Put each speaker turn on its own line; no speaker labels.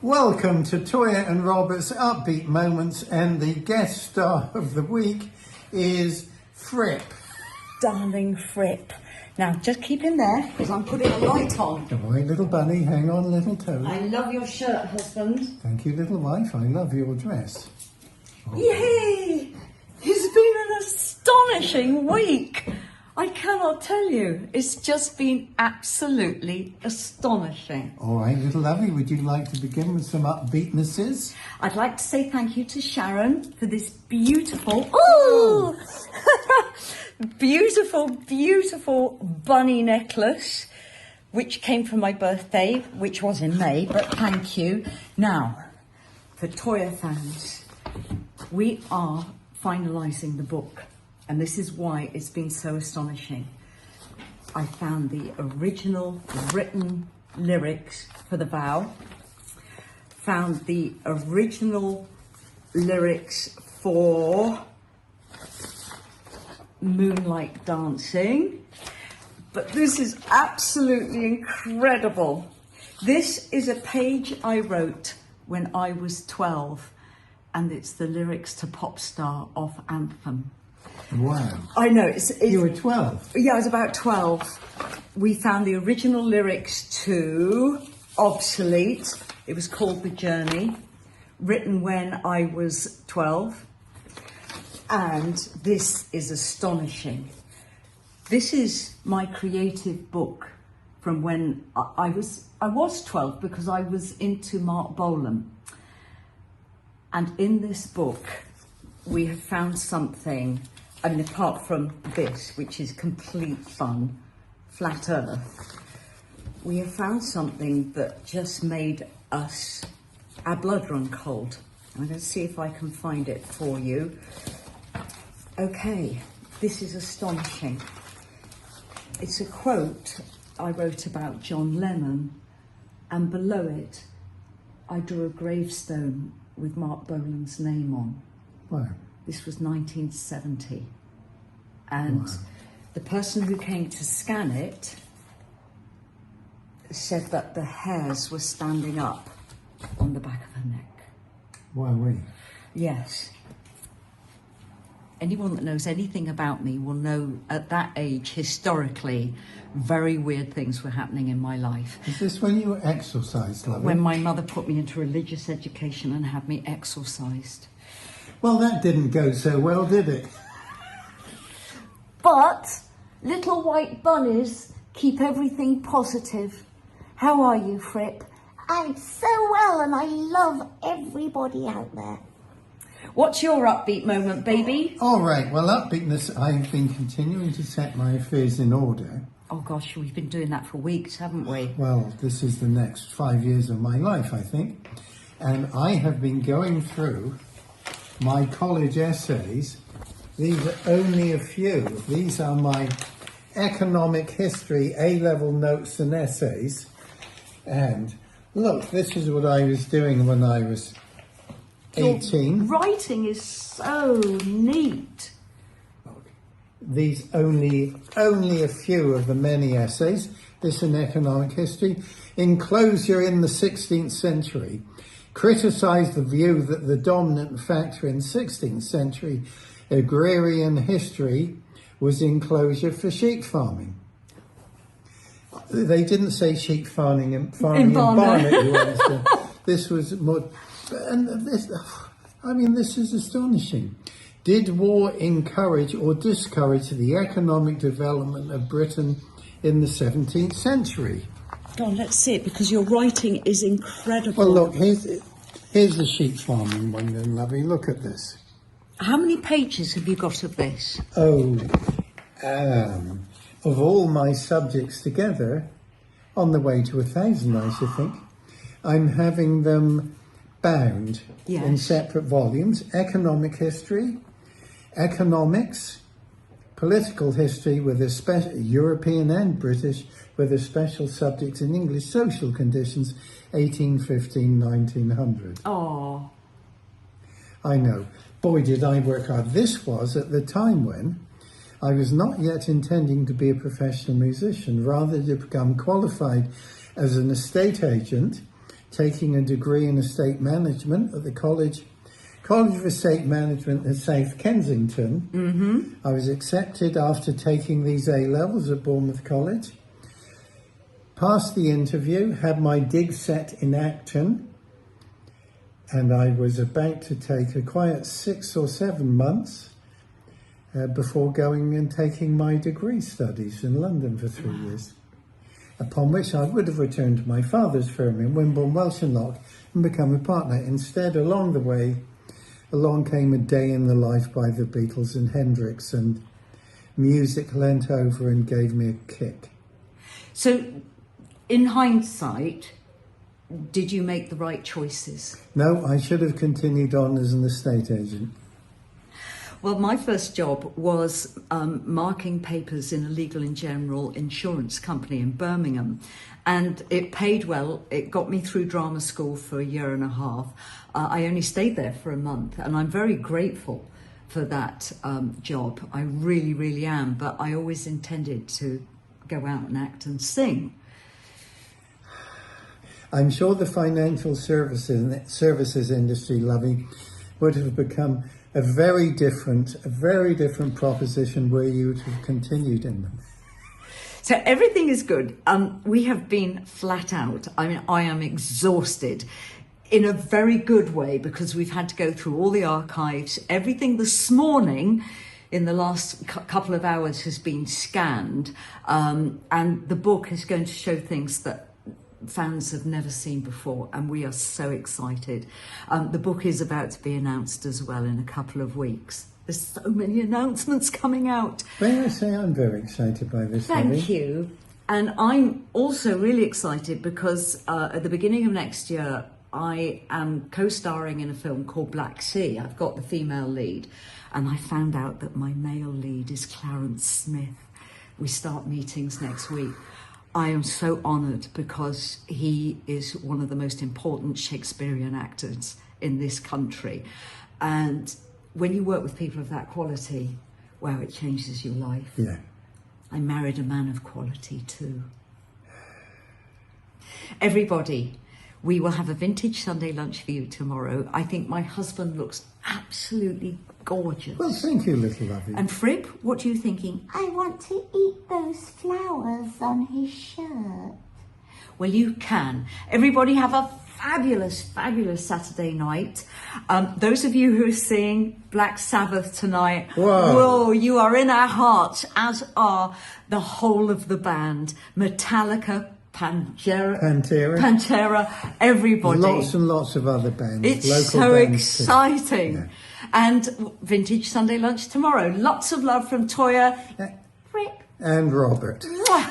Welcome to Toyah and Robert's Upbeat Moments, and the guest star of the week is Fripp.
Darling Fripp. Now, just keep him there, because I'm putting a light on.
All right, little bunny, hang on, little toe.
I love your shirt, husband.
Thank you, little wife, I love your dress.
Oh. Yay! It's been an astonishing week. I cannot tell you. It's just been absolutely astonishing.
All right, little lovey, would you like to begin with some upbeatnesses?
I'd like to say thank you to Sharon for this beautiful, ooh, beautiful bunny necklace, which came from my birthday, which was in May, but thank you. Now, for Toyah fans, we are finalising the book. And this is why it's been so astonishing. I found the original written lyrics for The Vow, found the original lyrics for Moonlight Dancing, but this is absolutely incredible. This is a page I wrote when I was 12, and it's the lyrics to Pop Star off Anthem.
Wow.
I know.
You were 12?
Yeah, I was about 12. We found the original lyrics to Obsolete. It was called The Journey, written when I was 12. And this is astonishing. This is my creative book from when I was 12, because I was into Mark Bolan. And in this book, we have found something. I mean, apart from this, which is complete fun, flat earth, we have found something that just made our blood run cold. I'm going to see if I can find it for you. Okay, this is astonishing. It's a quote I wrote about John Lennon, and below it, I drew a gravestone with Mark Bolan's name on.
Wow.
This was 1970, and wow. The person who came to scan it said that the hairs were standing up on the back of her neck.
Wow.
Yes. Anyone that knows anything about me will know at that age, historically, very weird things were happening in my life.
Is this when you were exorcised, lovey?
When my mother put me into religious education and had me exorcised.
Well, that didn't go so well, did it?
But little white bunnies keep everything positive. How are you, Fripp?
I'm so well, and I love everybody out there.
What's your upbeat moment, baby?
All right, well, upbeatness, I've been continuing to set my affairs in order.
Oh gosh, we've been doing that for weeks, haven't we?
Well, this is the next 5 years of my life, I think. And I have been going through my college essays. These are only a few. These are my economic history A-level notes and essays. And look, this is what I was doing when I was 18.
Your writing is so neat.
These only a few of the many essays. This in economic history. Enclosure in the 16th century. Criticised the view that the dominant factor in 16th century agrarian history was enclosure for sheep farming. They didn't say sheep farming in Barnet, you understand. This was more, and this, I mean, this is astonishing. Did war encourage or discourage the economic development of Britain in the 17th century?
Go on, let's see it, because your writing is incredible.
Well, look, here's the sheep farming one then, lovey. Look at this.
How many pages have you got of this?
Oh, of all my subjects together, on the way to 1,000, I should think. I'm having them bound in separate volumes. Economic history, economics, political history with a special, European and British, with a special subject in English, social conditions, 1815, 1900.
Oh.
I know. Boy, did I work hard. This was at the time when I was not yet intending to be a professional musician, rather to become qualified as an estate agent taking a degree in estate management at the College of Estate Management at South Kensington.
Mm-hmm.
I was accepted after taking these A-levels at Bournemouth College. Passed the interview, had my dig set in Acton, and I was about to take a quiet 6 or 7 months before going and taking my degree studies in London for 3 years. Upon which I would have returned to my father's firm in Wimborne, Welsh and Lock and become a partner. Instead, along the way, along came A Day in the Life by the Beatles and Hendrix, and music leant over and gave me a kick.
So, in hindsight, did you make the right choices?
No, I should have continued on as an estate agent.
Well, my first job was marking papers in a legal and general insurance company in Birmingham, and it paid well. It got me through drama school for a year and a half. I only stayed there for a month, and I'm very grateful for that job. I really, really am, but I always intended to go out and act and sing.
I'm sure the financial services industry, Lovey, would have become a very different proposition where you would have continued in them.
So everything is good. We have been flat out. I mean, I am exhausted in a very good way because we've had to go through all the archives. Everything this morning in the last couple of hours has been scanned, and the book is going to show things that fans have never seen before, and we are so excited. The book is about to be announced as well in a couple of weeks. There's so many announcements coming out.
May I say I'm very excited by this.
Thank you. And I'm also really excited because at the beginning of next year I am co-starring in a film called Black Sea. I've got the female lead, and I found out that my male lead is Clarence Smith. We start meetings next week. I am so honoured because he is one of the most important Shakespearean actors in this country. And when you work with people of that quality, wow, it changes your life.
Yeah.
I married a man of quality too. Everybody, we will have a vintage Sunday lunch for you tomorrow. I think my husband looks absolutely gorgeous.
Well, thank you, little Lovey.
And Fripp, what are you thinking?
I want to eat those flowers on his shirt.
Well, you can. Everybody have a fabulous, fabulous Saturday night. Those of you who are seeing Black Sabbath tonight, whoa, you are in our hearts, as are the whole of the band. Metallica, Pantera, everybody.
Lots and lots of other bands.
It's
local
so
bands
exciting.
Yeah.
And vintage Sunday lunch tomorrow. Lots of love from Toyah,
Fripp,
and Robert.
Mwah.